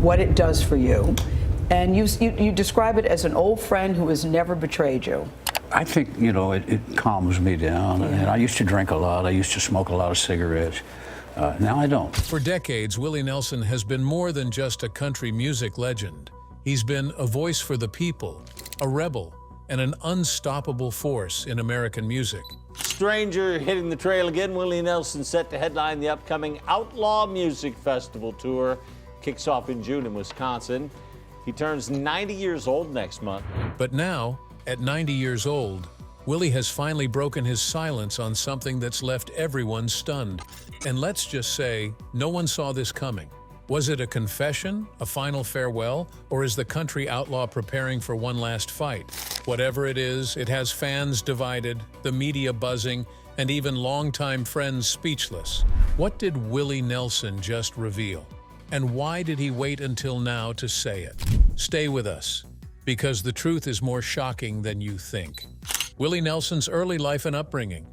what it does for you. And you describe it as an old friend who has never betrayed you. I think, it calms me down. And I used to drink a lot. I used to smoke a lot of cigarettes. Now I don't. For decades, Willie Nelson has been more than just a country music legend. He's been a voice for the people, a rebel, and an unstoppable force in American music. Stranger hitting the trail again. Willie Nelson set to headline the upcoming Outlaw Music Festival tour. Kicks off in June in Wisconsin. He turns 90 years old next month. But now, at 90 years old, Willie has finally broken his silence on something that's left everyone stunned. And let's just say, no one saw this coming. Was it a confession, a final farewell, or is the country outlaw preparing for one last fight? Whatever it is, it has fans divided, the media buzzing, and even longtime friends speechless. What did Willie Nelson just reveal? And why did he wait until now to say it? Stay with us, because the truth is more shocking than you think. Willie Nelson's early life and upbringing.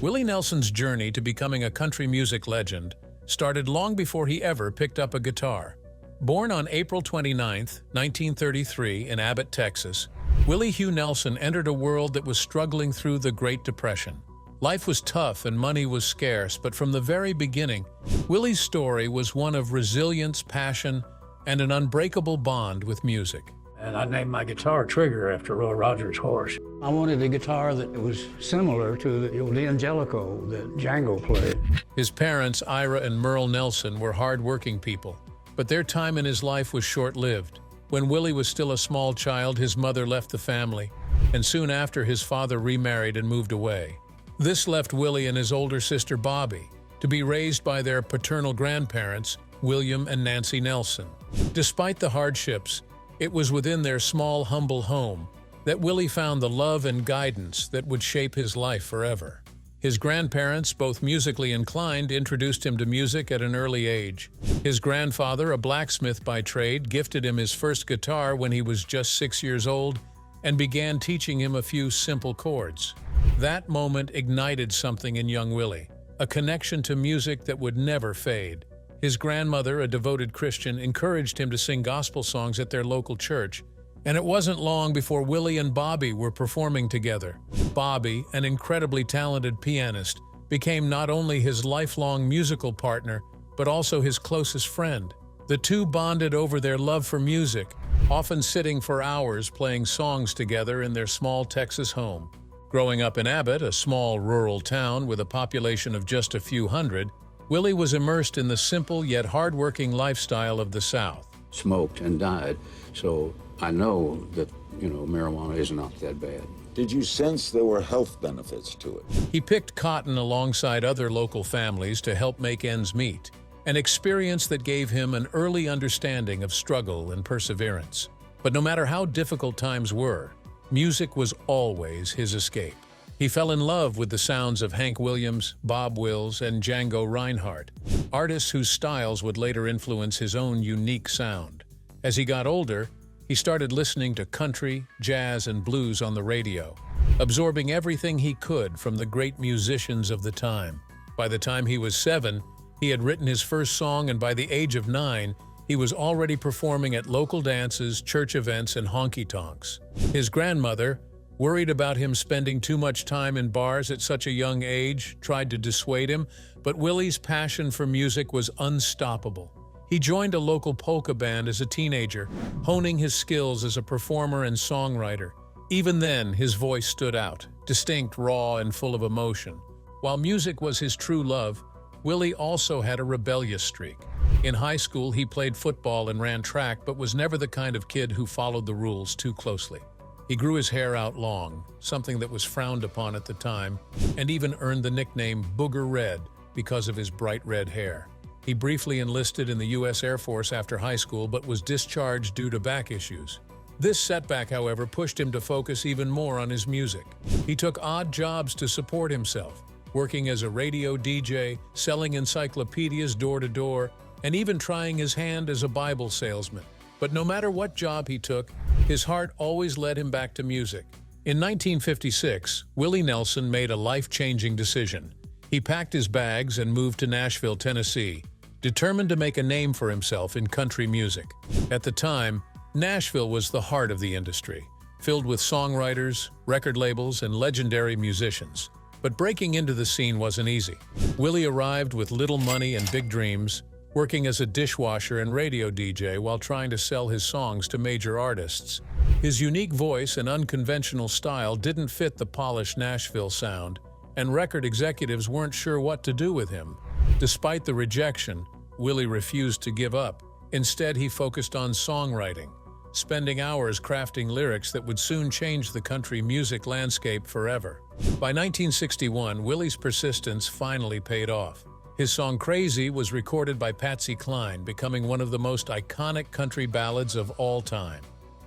Willie Nelson's journey to becoming a country music legend started long before he ever picked up a guitar. Born on April 29, 1933 in Abbott, Texas, Willie Hugh Nelson entered a world that was struggling through the Great Depression. Life was tough and money was scarce, but from the very beginning, Willie's story was one of resilience, passion, and an unbreakable bond with music. And I named my guitar Trigger after Roy Rogers' horse. I wanted a guitar that was similar to the old Angelico that Django played. His parents, Ira and Merle Nelson, were hard-working people, but their time in his life was short-lived. When Willie was still a small child, his mother left the family, and soon after his father remarried and moved away. This left Willie and his older sister Bobby to be raised by their paternal grandparents, William and Nancy Nelson. Despite the hardships, it was within their small, humble home that Willie found the love and guidance that would shape his life forever. His grandparents, both musically inclined, introduced him to music at an early age. His grandfather, a blacksmith by trade, gifted him his first guitar when he was just 6 years old and began teaching him a few simple chords. That moment ignited something in young Willie, a connection to music that would never fade. His grandmother, a devoted Christian, encouraged him to sing gospel songs at their local church, and it wasn't long before Willie and Bobby were performing together. Bobby, an incredibly talented pianist, became not only his lifelong musical partner, but also his closest friend. The two bonded over their love for music, often sitting for hours playing songs together in their small Texas home. Growing up in Abbott, a small rural town with a population of just a few hundred, Willie was immersed in the simple yet hard-working lifestyle of the South. Smoked and died, so I know that, marijuana is not that bad. Did you sense there were health benefits to it? He picked cotton alongside other local families to help make ends meet, an experience that gave him an early understanding of struggle and perseverance. But no matter how difficult times were, music was always his escape. He fell in love with the sounds of Hank Williams, Bob Wills, and Django Reinhardt, artists whose styles would later influence his own unique sound. As he got older, he started listening to country, jazz, and blues on the radio, absorbing everything he could from the great musicians of the time. By the time he was 7, he had written his first song, and by the age of 9, he was already performing at local dances, church events, and honky-tonks. His grandmother, worried about him spending too much time in bars at such a young age, tried to dissuade him, but Willie's passion for music was unstoppable. He joined a local polka band as a teenager, honing his skills as a performer and songwriter. Even then, his voice stood out, distinct, raw, and full of emotion. While music was his true love, Willie also had a rebellious streak. In high school, he played football and ran track, but was never the kind of kid who followed the rules too closely. He grew his hair out long, something that was frowned upon at the time, and even earned the nickname Booger Red because of his bright red hair. He briefly enlisted in the U.S. Air Force after high school, but was discharged due to back issues. This setback, however, pushed him to focus even more on his music. He took odd jobs to support himself, working as a radio DJ, selling encyclopedias door to door, and even trying his hand as a Bible salesman. But no matter what job he took, his heart always led him back to music. In 1956, Willie Nelson made a life-changing decision. He packed his bags and moved to Nashville, Tennessee, determined to make a name for himself in country music. At the time, Nashville was the heart of the industry, filled with songwriters, record labels, and legendary musicians. But breaking into the scene wasn't easy. Willie arrived with little money and big dreams, working as a dishwasher and radio DJ while trying to sell his songs to major artists. His unique voice and unconventional style didn't fit the polished Nashville sound, and record executives weren't sure what to do with him. Despite the rejection, Willie refused to give up. Instead, he focused on songwriting, spending hours crafting lyrics that would soon change the country music landscape forever. By 1961, Willie's persistence finally paid off. His song Crazy was recorded by Patsy Cline, becoming one of the most iconic country ballads of all time.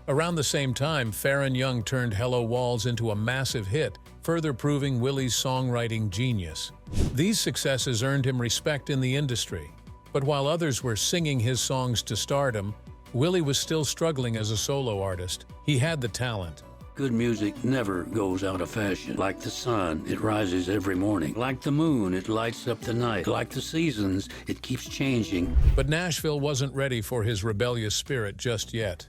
Around the same time, Farron Young turned Hello Walls into a massive hit, further proving Willie's songwriting genius. These successes earned him respect in the industry. But while others were singing his songs to stardom, Willie was still struggling as a solo artist. He had the talent. Good music never goes out of fashion. Like the sun, it rises every morning. Like the moon, it lights up the night. Like the seasons, it keeps changing. But Nashville wasn't ready for his rebellious spirit just yet.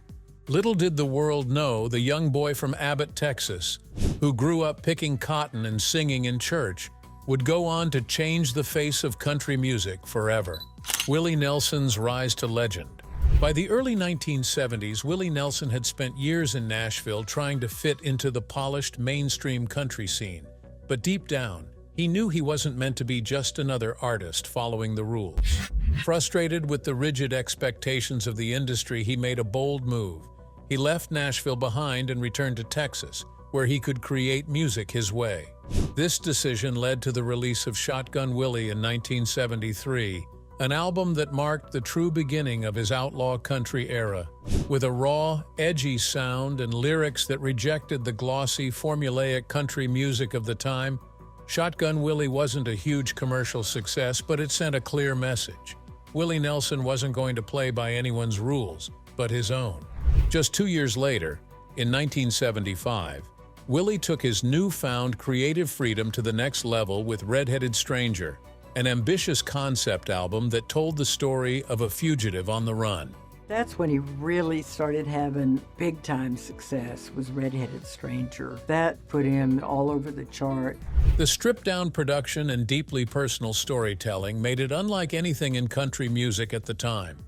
Little did the world know the young boy from Abbott, Texas, who grew up picking cotton and singing in church, would go on to change the face of country music forever. Willie Nelson's rise to legend. By the early 1970s, Willie Nelson had spent years in Nashville trying to fit into the polished mainstream country scene. But deep down, he knew he wasn't meant to be just another artist following the rules. Frustrated with the rigid expectations of the industry, he made a bold move. He left Nashville behind and returned to Texas, where he could create music his way. This decision led to the release of Shotgun Willie in 1973, an album that marked the true beginning of his outlaw country era. With a raw, edgy sound and lyrics that rejected the glossy, formulaic country music of the time, Shotgun Willie wasn't a huge commercial success, but it sent a clear message. Willie Nelson wasn't going to play by anyone's rules, but his own. Just 2 years later, in 1975, Willie took his newfound creative freedom to the next level with Red-Headed Stranger, an ambitious concept album that told the story of a fugitive on the run. That's when he really started having big-time success, was Red-Headed Stranger. That put him all over the chart. The stripped-down production and deeply personal storytelling made it unlike anything in country music at the time.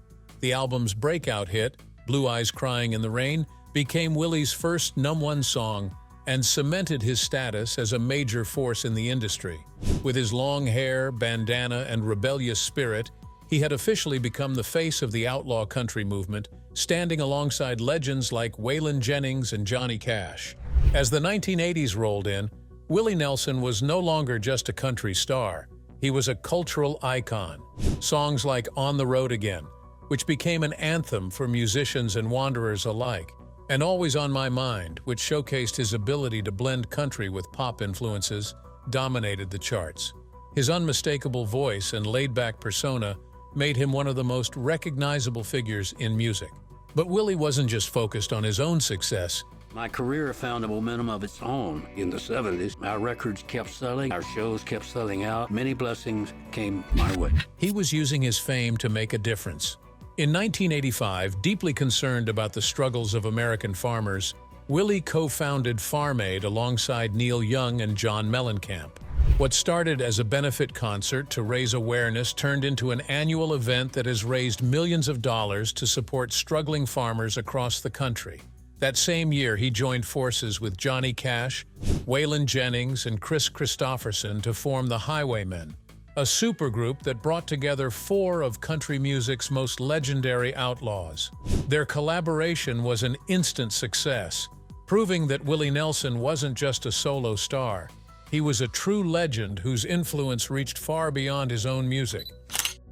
The album's breakout hit, Blue Eyes Crying in the Rain, became Willie's first #1 song and cemented his status as a major force in the industry. With his long hair, bandana, and rebellious spirit, he had officially become the face of the outlaw country movement, standing alongside legends like Waylon Jennings and Johnny Cash. As the 1980s rolled in, Willie Nelson was no longer just a country star. He was a cultural icon. Songs like On the Road Again, which became an anthem for musicians and wanderers alike, and Always on My Mind, which showcased his ability to blend country with pop influences, dominated the charts. His unmistakable voice and laid-back persona made him one of the most recognizable figures in music. But Willie wasn't just focused on his own success. My career found a momentum of its own. In the 70s, our records kept selling, our shows kept selling out, many blessings came my way. He was using his fame to make a difference. In 1985, deeply concerned about the struggles of American farmers, Willie co-founded Farm Aid alongside Neil Young and John Mellencamp. What started as a benefit concert to raise awareness turned into an annual event that has raised millions of dollars to support struggling farmers across the country. That same year, he joined forces with Johnny Cash, Waylon Jennings, and Kristofferson to form the Highwaymen, a supergroup that brought together 4 of country music's most legendary outlaws. Their collaboration was an instant success, proving that Willie Nelson wasn't just a solo star. He was a true legend whose influence reached far beyond his own music.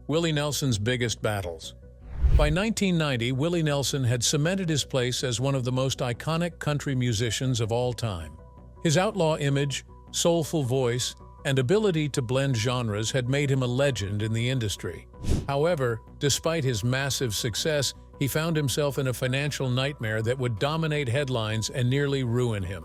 Willie Nelson's biggest battles. By 1990, Willie Nelson had cemented his place as one of the most iconic country musicians of all time. His outlaw image, soulful voice, and ability to blend genres had made him a legend in the industry. However, despite his massive success, he found himself in a financial nightmare that would dominate headlines and nearly ruin him.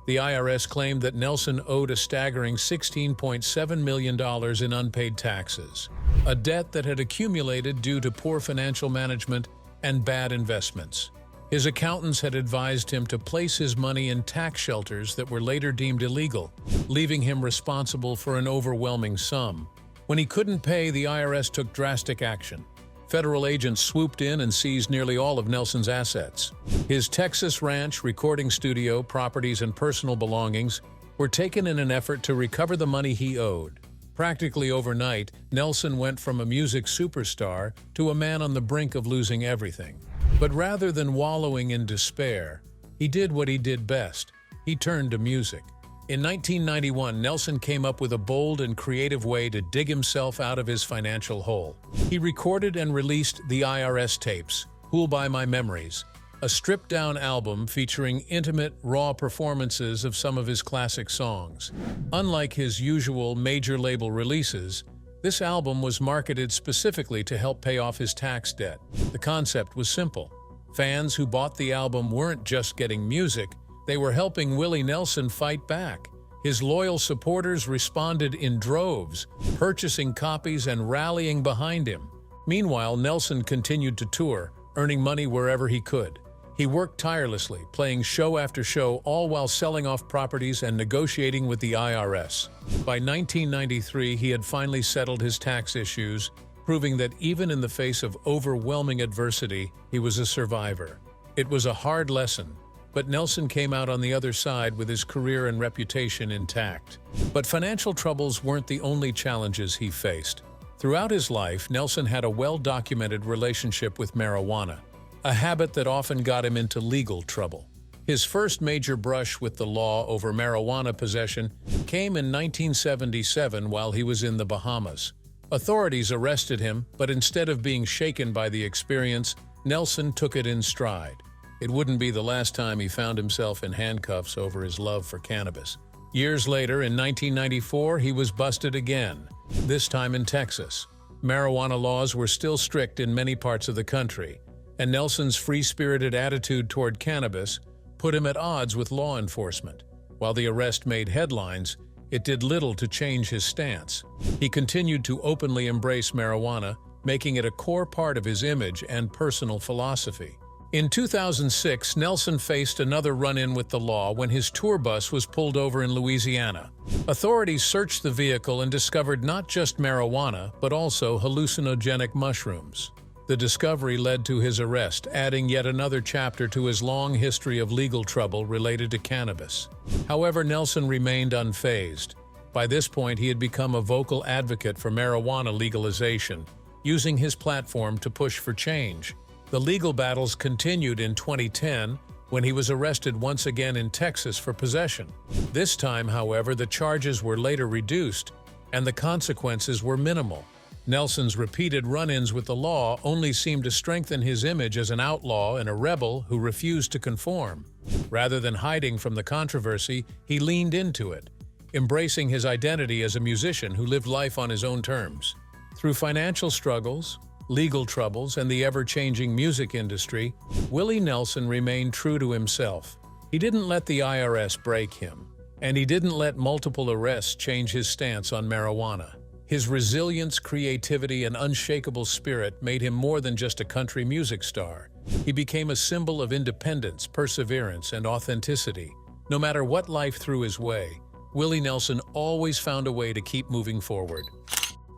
The IRS claimed that Nelson owed a staggering $16.7 million in unpaid taxes, a debt that had accumulated due to poor financial management and bad investments. His accountants had advised him to place his money in tax shelters that were later deemed illegal, leaving him responsible for an overwhelming sum. When he couldn't pay, the IRS took drastic action. Federal agents swooped in and seized nearly all of Nelson's assets. His Texas ranch, recording studio, properties, and personal belongings were taken in an effort to recover the money he owed. Practically overnight, Nelson went from a music superstar to a man on the brink of losing everything. But rather than wallowing in despair, he did what he did best. He turned to music. In 1991, Nelson came up with a bold and creative way to dig himself out of his financial hole. He recorded and released the IRS tapes, Who'll Buy My Memories, a stripped-down album featuring intimate, raw performances of some of his classic songs. Unlike his usual major label releases, this album was marketed specifically to help pay off his tax debt. The concept was simple. Fans who bought the album weren't just getting music, they were helping Willie Nelson fight back. His loyal supporters responded in droves, purchasing copies and rallying behind him. Meanwhile, Nelson continued to tour, earning money wherever he could. He worked tirelessly, playing show after show, all while selling off properties and negotiating with the IRS. By 1993, he had finally settled his tax issues, proving that even in the face of overwhelming adversity, he was a survivor. It was a hard lesson, but Nelson came out on the other side with his career and reputation intact. But financial troubles weren't the only challenges he faced. Throughout his life, Nelson had a well-documented relationship with marijuana, a habit that often got him into legal trouble. His first major brush with the law over marijuana possession came in 1977 while he was in the Bahamas. Authorities arrested him, but instead of being shaken by the experience, Nelson took it in stride. It wouldn't be the last time he found himself in handcuffs over his love for cannabis. Years later, in 1994, he was busted again, this time in Texas. Marijuana laws were still strict in many parts of the country, and Nelson's free-spirited attitude toward cannabis put him at odds with law enforcement. While the arrest made headlines, it did little to change his stance. He continued to openly embrace marijuana, making it a core part of his image and personal philosophy. In 2006, Nelson faced another run-in with the law when his tour bus was pulled over in Louisiana. Authorities searched the vehicle and discovered not just marijuana, but also hallucinogenic mushrooms. The discovery led to his arrest, adding yet another chapter to his long history of legal trouble related to cannabis. However, Nelson remained unfazed. By this point, he had become a vocal advocate for marijuana legalization, using his platform to push for change. The legal battles continued in 2010, when he was arrested once again in Texas for possession. This time, however, the charges were later reduced, and the consequences were minimal. Nelson's repeated run-ins with the law only seemed to strengthen his image as an outlaw and a rebel who refused to conform. Rather than hiding from the controversy, he leaned into it, embracing his identity as a musician who lived life on his own terms. Through financial struggles, legal troubles, and the ever-changing music industry, Willie Nelson remained true to himself. He didn't let the IRS break him, and he didn't let multiple arrests change his stance on marijuana. His resilience, creativity, and unshakable spirit made him more than just a country music star. He became a symbol of independence, perseverance, and authenticity. No matter what life threw his way, Willie Nelson always found a way to keep moving forward.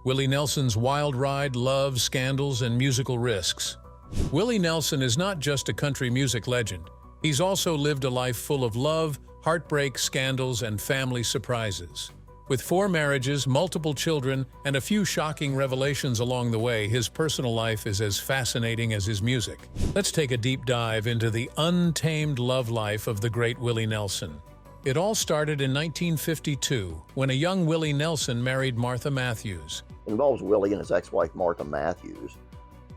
Willie Nelson's wild ride, love, scandals, and musical risks. Willie Nelson is not just a country music legend. He's also lived a life full of love, heartbreak, scandals, and family surprises. With 4 marriages, multiple children, and a few shocking revelations along the way, his personal life is as fascinating as his music. Let's take a deep dive into the untamed love life of the great Willie Nelson. It all started in 1952, when a young Willie Nelson married Martha Matthews. It involves Willie and his ex-wife Martha Matthews.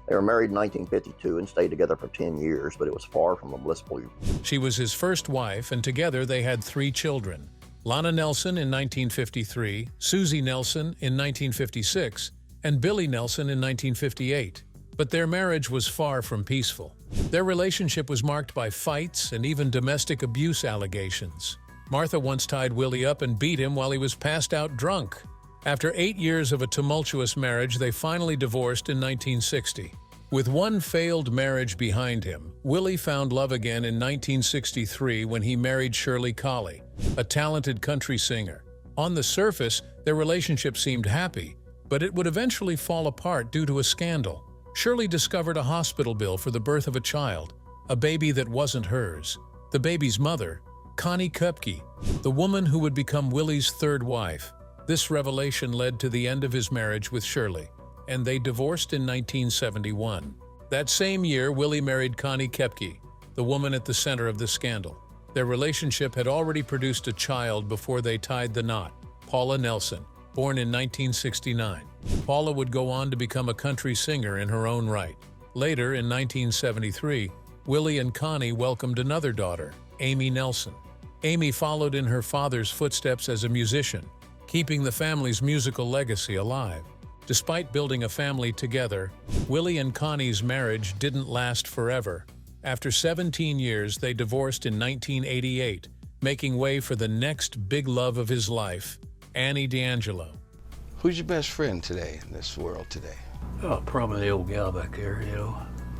They were married in 1952 and stayed together for 10 years, but it was far from a blissful union. She was his first wife, and together they had 3 children. Lana Nelson in 1953, Susie Nelson in 1956, and Billy Nelson in 1958. But their marriage was far from peaceful. Their relationship was marked by fights and even domestic abuse allegations. Martha once tied Willie up and beat him while he was passed out drunk. After 8 years of a tumultuous marriage, they finally divorced in 1960. With one failed marriage behind him, Willie found love again in 1963 when he married Shirley Collie, a talented country singer. On the surface, their relationship seemed happy, but it would eventually fall apart due to a scandal. Shirley discovered a hospital bill for the birth of a child, a baby that wasn't hers. The baby's mother, Connie Kupke, the woman who would become Willie's third wife. This revelation led to the end of his marriage with Shirley, and they divorced in 1971. That same year, Willie married Connie Kupke, the woman at the center of the scandal. Their relationship had already produced a child before they tied the knot, Paula Nelson, born in 1969. Paula would go on to become a country singer in her own right. Later, in 1973, Willie and Connie welcomed another daughter, Amy Nelson. Amy followed in her father's footsteps as a musician, keeping the family's musical legacy alive. Despite building a family together, Willie and Connie's marriage didn't last forever. After 17 years, they divorced in 1988, making way for the next big love of his life, Annie D'Angelo. Who's your best friend today in this world today? Oh, probably the old gal back there,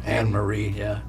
Anne Marie, yeah.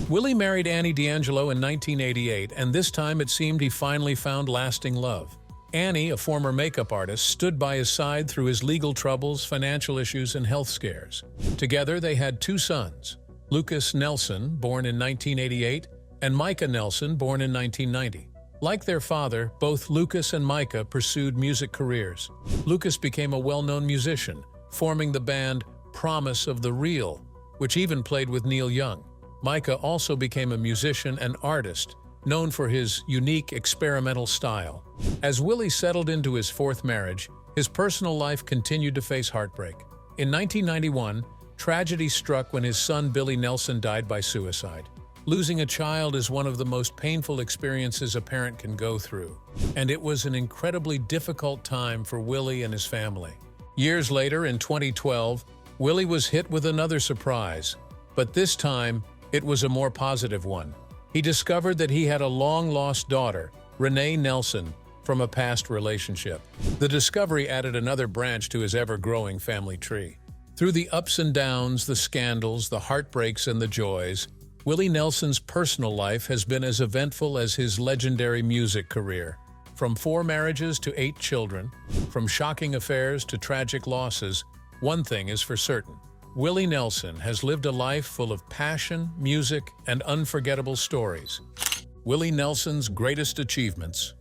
Willie married Annie D'Angelo in 1988, and this time it seemed he finally found lasting love. Annie, a former makeup artist, stood by his side through his legal troubles, financial issues, and health scares. Together, they had 2 sons, Lucas Nelson, born in 1988, and Micah Nelson, born in 1990. Like their father, both Lucas and Micah pursued music careers. Lucas became a well-known musician, forming the band Promise of the Real, which even played with Neil Young. Micah also became a musician and artist, known for his unique experimental style. As Willie settled into his 4th marriage, his personal life continued to face heartbreak. In 1991, tragedy struck when his son Billy Nelson died by suicide. Losing a child is one of the most painful experiences a parent can go through, and it was an incredibly difficult time for Willie and his family. Years later, in 2012, Willie was hit with another surprise, but this time, it was a more positive one. He discovered that he had a long-lost daughter, Renee Nelson, from a past relationship. The discovery added another branch to his ever-growing family tree. Through the ups and downs, the scandals, the heartbreaks, and the joys, Willie Nelson's personal life has been as eventful as his legendary music career. From 4 marriages to 8 children, from shocking affairs to tragic losses, one thing is for certain. Willie Nelson has lived a life full of passion, music, and unforgettable stories. Willie Nelson's greatest achievements.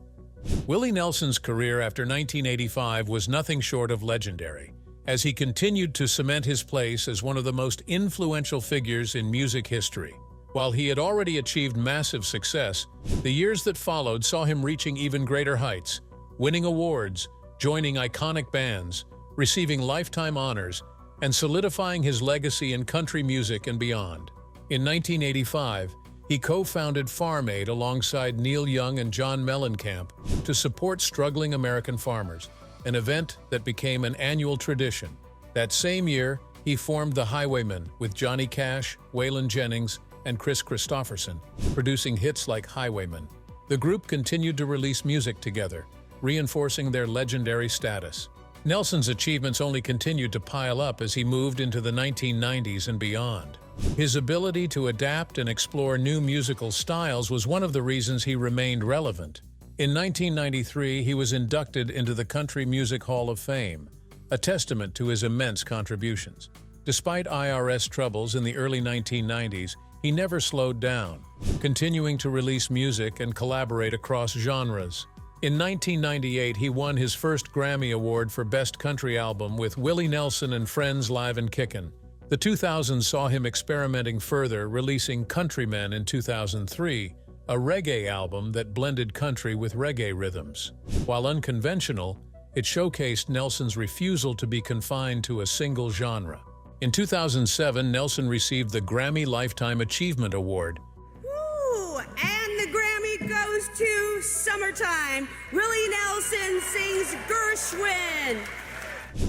Willie Nelson's career after 1985 was nothing short of legendary, as he continued to cement his place as one of the most influential figures in music history. While he had already achieved massive success, the years that followed saw him reaching even greater heights, winning awards, joining iconic bands, receiving lifetime honors, and solidifying his legacy in country music and beyond. In 1985, he co-founded Farm Aid alongside Neil Young and John Mellencamp to support struggling American farmers, an event that became an annual tradition. That same year, he formed the Highwaymen with Johnny Cash, Waylon Jennings, and Kristofferson, producing hits like Highwaymen. The group continued to release music together, reinforcing their legendary status. Nelson's achievements only continued to pile up as he moved into the 1990s and beyond. His ability to adapt and explore new musical styles was one of the reasons he remained relevant. In 1993, he was inducted into the Country Music Hall of Fame, a testament to his immense contributions. Despite IRS troubles in the early 1990s, he never slowed down, continuing to release music and collaborate across genres. In 1998, he won his first Grammy Award for Best Country Album with Willie Nelson and Friends Live and Kickin'. The 2000s saw him experimenting further, releasing Countrymen in 2003, a reggae album that blended country with reggae rhythms. While unconventional, it showcased Nelson's refusal to be confined to a single genre. In 2007, Nelson received the Grammy Lifetime Achievement Award. Ooh, and the Grammy goes to Summertime. Willie Nelson sings Gershwin.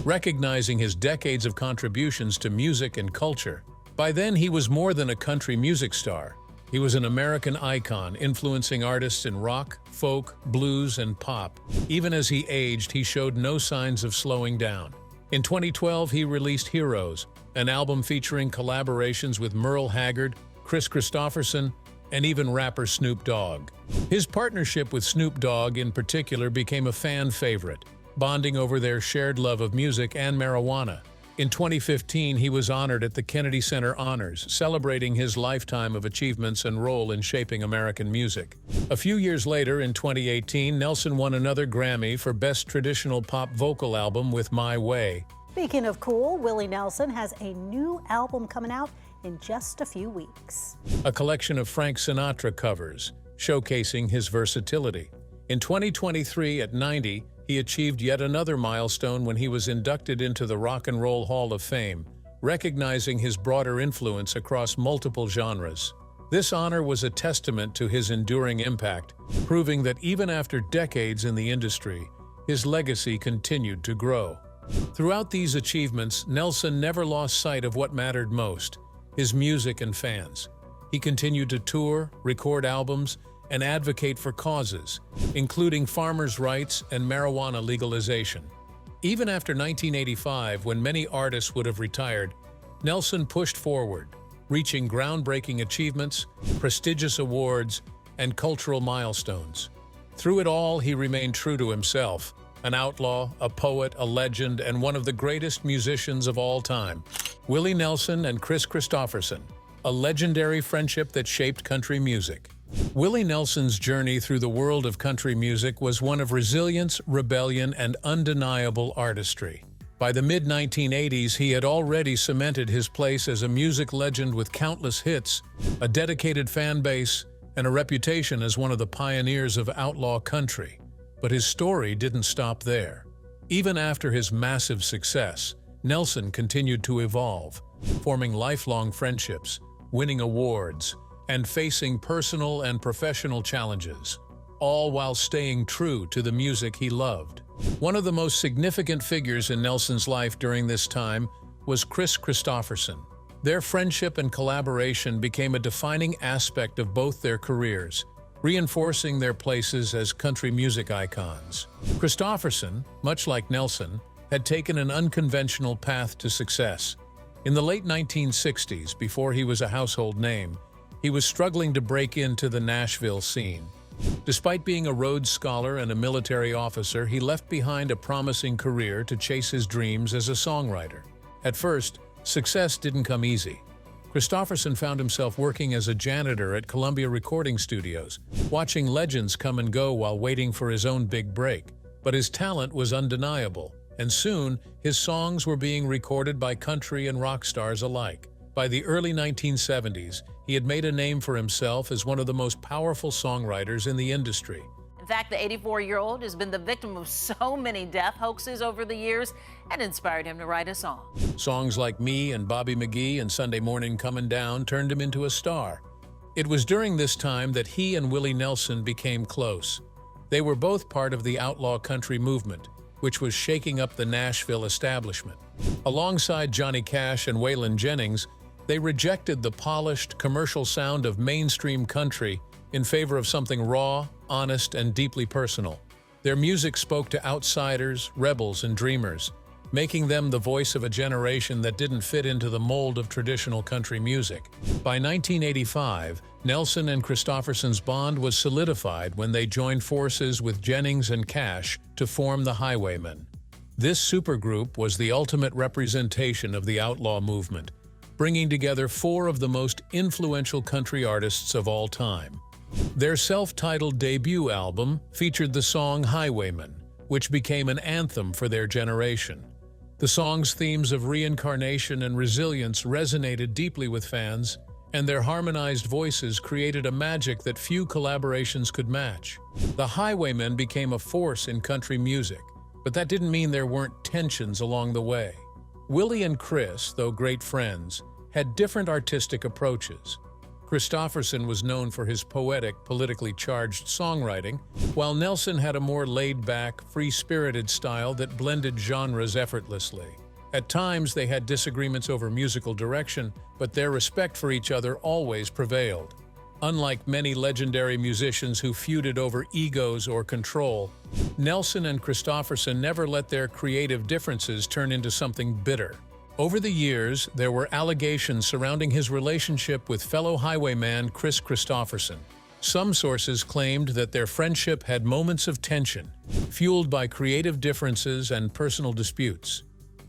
Recognizing his decades of contributions to music and culture. By then, he was more than a country music star. He was an American icon, influencing artists in rock, folk, blues, and pop. Even as he aged, he showed no signs of slowing down. In 2012, he released Heroes, an album featuring collaborations with Merle Haggard, Kristofferson, and even rapper Snoop Dogg. His partnership with Snoop Dogg in particular became a fan favorite, bonding over their shared love of music and marijuana. In 2015, he was honored at the Kennedy Center Honors, celebrating his lifetime of achievements and role in shaping American music. A few years later, in 2018, Nelson won another Grammy for Best Traditional Pop Vocal Album with My Way. Speaking of cool, Willie Nelson has a new album coming out in just a few weeks. A collection of Frank Sinatra covers, showcasing his versatility. In 2023, at 90, he achieved yet another milestone when he was inducted into the Rock and Roll Hall of Fame, recognizing his broader influence across multiple genres. This honor was a testament to his enduring impact, proving that even after decades in the industry, his legacy continued to grow. Throughout these achievements, Nelson never lost sight of what mattered most: his music and fans. He continued to tour, record albums, and advocate for causes, including farmers' rights and marijuana legalization. Even after 1985, when many artists would have retired, Nelson pushed forward, reaching groundbreaking achievements, prestigious awards, and cultural milestones. Through it all, he remained true to himself, an outlaw, a poet, a legend, and one of the greatest musicians of all time. Willie Nelson and Kristofferson, a legendary friendship that shaped country music. Willie Nelson's journey through the world of country music was one of resilience, rebellion, and undeniable artistry. By the mid-1980s, he had already cemented his place as a music legend with countless hits, a dedicated fan base, and a reputation as one of the pioneers of outlaw country. But his story didn't stop there. Even after his massive success, Nelson continued to evolve, forming lifelong friendships, winning awards, and facing personal and professional challenges, all while staying true to the music he loved. One of the most significant figures in Nelson's life during this time was Kristofferson. Their friendship and collaboration became a defining aspect of both their careers, reinforcing their places as country music icons. Kristofferson, much like Nelson, had taken an unconventional path to success. In the late 1960s, before he was a household name, he was struggling to break into the Nashville scene. Despite being a Rhodes Scholar and a military officer, he left behind a promising career to chase his dreams as a songwriter. At first, success didn't come easy. Kristofferson found himself working as a janitor at Columbia recording studios, watching legends come and go while waiting for his own big break. But his talent was undeniable, and soon his songs were being recorded by country and rock stars alike. By the early 1970s, he had made a name for himself as one of the most powerful songwriters in the industry. In fact, the 84-year-old has been the victim of so many death hoaxes over the years and inspired him to write a song. Songs like Me and Bobby McGee and Sunday Morning Comin' Down turned him into a star. It was during this time that he and Willie Nelson became close. They were both part of the outlaw country movement, which was shaking up the Nashville establishment. Alongside Johnny Cash and Waylon Jennings, they rejected the polished, commercial sound of mainstream country in favor of something raw, honest, and deeply personal. Their music spoke to outsiders, rebels, and dreamers, making them the voice of a generation that didn't fit into the mold of traditional country music. By 1985, Nelson and Kristofferson's bond was solidified when they joined forces with Jennings and Cash to form the Highwaymen. This supergroup was the ultimate representation of the outlaw movement, bringing together four of the most influential country artists of all time. Their self-titled debut album featured the song Highwaymen, which became an anthem for their generation. The song's themes of reincarnation and resilience resonated deeply with fans, and their harmonized voices created a magic that few collaborations could match. The Highwaymen became a force in country music, but that didn't mean there weren't tensions along the way. Willie and Chris, though great friends, had different artistic approaches. Kristofferson was known for his poetic, politically charged songwriting, while Nelson had a more laid-back, free-spirited style that blended genres effortlessly. At times, they had disagreements over musical direction, but their respect for each other always prevailed. Unlike many legendary musicians who feuded over egos or control, Nelson and Kristofferson never let their creative differences turn into something bitter. Over the years, there were allegations surrounding his relationship with fellow highwayman Kris Kristofferson. Some sources claimed that their friendship had moments of tension, fueled by creative differences and personal disputes.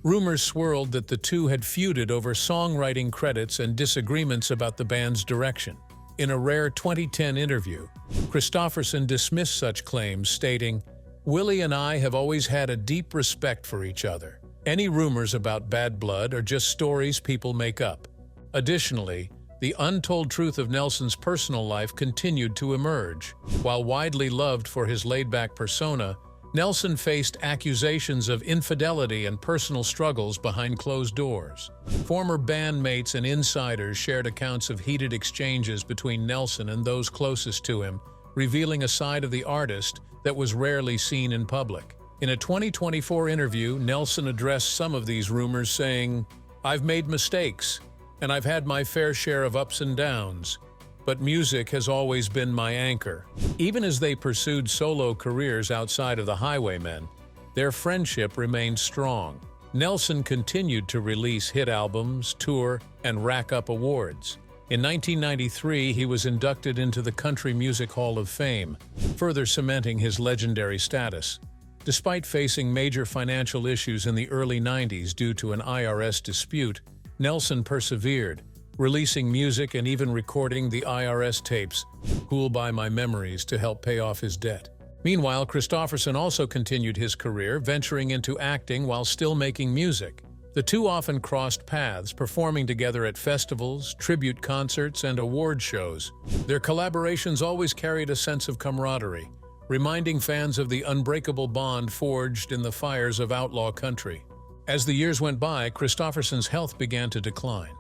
Rumors swirled that the two had feuded over songwriting credits and disagreements about the band's direction. In a rare 2010 interview, Kristofferson dismissed such claims, stating, "Willie and I have always had a deep respect for each other. Any rumors about bad blood are just stories people make up." Additionally, the untold truth of Nelson's personal life continued to emerge. While widely loved for his laid-back persona, Nelson faced accusations of infidelity and personal struggles behind closed doors. Former bandmates and insiders shared accounts of heated exchanges between Nelson and those closest to him, revealing a side of the artist that was rarely seen in public. In a 2024 interview, Nelson addressed some of these rumors, saying, "I've made mistakes, and I've had my fair share of ups and downs, but music has always been my anchor." Even as they pursued solo careers outside of the Highwaymen, their friendship remained strong. Nelson continued to release hit albums, tour, and rack up awards. In 1993, he was inducted into the Country Music Hall of Fame, further cementing his legendary status. Despite facing major financial issues in the early 90s due to an IRS dispute, Nelson persevered, releasing music and even recording the IRS tapes, "Who'll Buy My Memories," to help pay off his debt. Meanwhile, Kristofferson also continued his career, venturing into acting while still making music. The two often crossed paths, performing together at festivals, tribute concerts, and award shows. Their collaborations always carried a sense of camaraderie, reminding fans of the unbreakable bond forged in the fires of outlaw country. As the years went by, Kristofferson's health began to decline.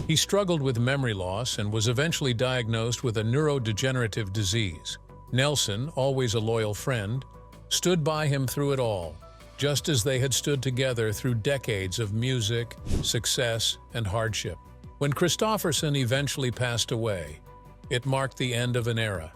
He struggled with memory loss and was eventually diagnosed with a neurodegenerative disease. Nelson, always a loyal friend, stood by him through it all, just as they had stood together through decades of music, success, and hardship. When Kristofferson eventually passed away, it marked the end of an era.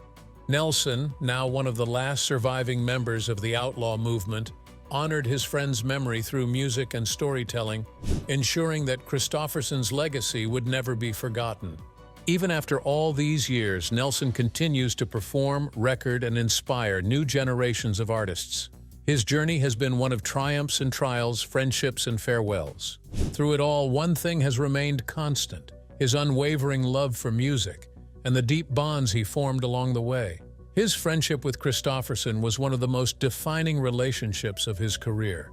Nelson, now one of the last surviving members of the outlaw movement, honored his friend's memory through music and storytelling, ensuring that Kristofferson's legacy would never be forgotten. Even after all these years, Nelson continues to perform, record, and inspire new generations of artists. His journey has been one of triumphs and trials, friendships and farewells. Through it all, one thing has remained constant: his unwavering love for music and the deep bonds he formed along the way. His friendship with Kristofferson was one of the most defining relationships of his career,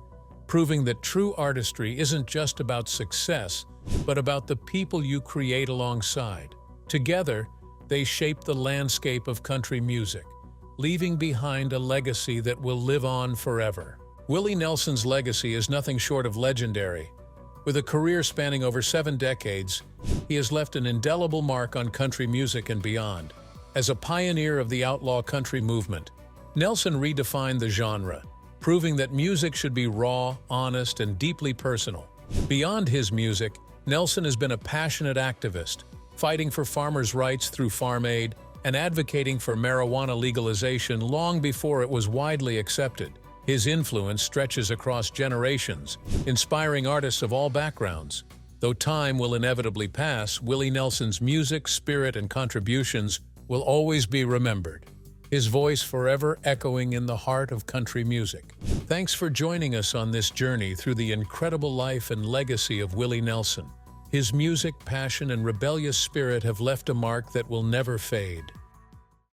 proving that true artistry isn't just about success, but about the people you create alongside. Together, they shape the landscape of country music, leaving behind a legacy that will live on forever. Willie Nelson's legacy is nothing short of legendary. With a career spanning over 7 decades, he has left an indelible mark on country music and beyond. As a pioneer of the outlaw country movement, Nelson redefined the genre, proving that music should be raw, honest, and deeply personal. Beyond his music, Nelson has been a passionate activist, fighting for farmers' rights through Farm Aid and advocating for marijuana legalization long before it was widely accepted. His influence stretches across generations, inspiring artists of all backgrounds. Though time will inevitably pass, Willie Nelson's music, spirit, and contributions will always be remembered, his voice forever echoing in the heart of country music. Thanks for joining us on this journey through the incredible life and legacy of Willie Nelson. His music, passion, and rebellious spirit have left a mark that will never fade.